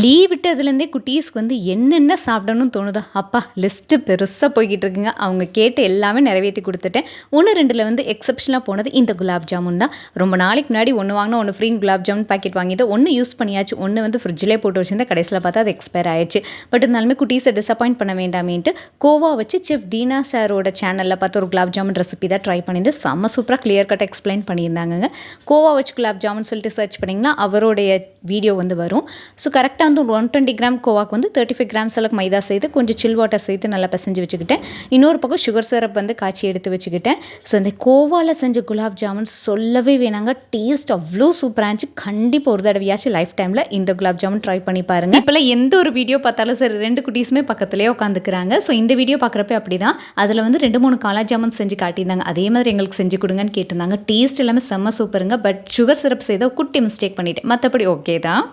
Leave விட்டதுலேருந்தே குட்டீஸ்க்கு வந்து என்னென்ன சாப்பிடணும்னு தோணுதோ அப்பா லிஸ்ட்டு பெருசாக போய்கிட்டு இருக்குங்க. அவங்க கேட்டு எல்லாமே நிறைவேற்றி கொடுத்துட்டேன். 1-2ல் வந்து எக்ஸப்ஷனாக போனது இந்த குலாப் ஜாமுன் தான். ரொம்ப நாளைக்கு முன்னாடி ஒன்று வாங்கினா ஒன்று ஃப்ரீ குலாப் ஜாமுன் பாக்கெட் வாங்கிட்டு ஒன்று யூஸ் பண்ணியாச்சு, ஒன்று வந்து ஃப்ரிட்ஜிலே போட்டு வச்சிருந்தேன். கடைசியில் பார்த்தா அது எக்ஸ்பயர் ஆயிடுச்சு. பட் இருந்தாலுமே குட்டீஸை டிசப்பாயிண்ட் பண்ண வேண்டாமேன்ட்டு கோவா வச்சு செஃப் தீனா சாரோட சேனலில் பார்த்து ஒரு குலாப் ஜாமுன் ரெசிபி தான் ட்ரை பண்ணியிருந்தேன். செம்ம சூப்பராக கிளியர் கட் எக்ஸ்பிளைன் பண்ணியிருந்தாங்க. கோவா வச்சு குலாப் ஜாமுன் சொல்லிட்டு சர்ச் பண்ணிங்கன்னா அவருடைய வீடியோ வந்து வரும். ஸோ கரெக்டாக வந்து 120 கிராம் கோவாக்கு வந்து 35 கிராம்ஸ் அளவுக்கு மைதா சேர்த்து கொஞ்சம் சில் வாட்டர் சேர்த்து நல்லா பிசைஞ்சு வச்சுக்கிட்டேன். இன்னொரு பக்கம் சுகர் சிரப் வந்து காய்ச்சி எடுத்து வச்சுக்கிட்டேன். ஸோ இந்த கோவாவில் செஞ்ச குலாப் ஜாமுன் சொல்லவே வேணாங்க, டேஸ்ட் அவ்வளோ சூப்பராக இருந்துச்சு. கண்டிப்பாக ஒரு தடவையாச்சும் லைஃப் டைமில் இந்த குலாப் ஜாமுன் ட்ரை பண்ணி பாருங்கள். இப்போல்லாம் எந்த ஒரு வீடியோ பார்த்தாலும் சரி 2 குட்டீஸுமே பக்கத்துலேயே உட்காந்துக்கிறாங்க. ஸோ இந்த வீடியோ பார்க்குறப்ப அப்படி தான், அதில் வந்து 2-3 காலா ஜாமுன் செஞ்சு காட்டியிருந்தாங்க. அதே மாதிரி எங்களுக்கு செஞ்சு கொடுங்கன்னு கேட்டிருந்தாங்க. டேஸ்ட் எல்லாமே செம்ம சூப்பருங்க. பட் சுகர் சிரப் செய்த குட்டி மிஸ்டேக் பண்ணிவிட்டேன், மற்றபடி ஓகே தான்.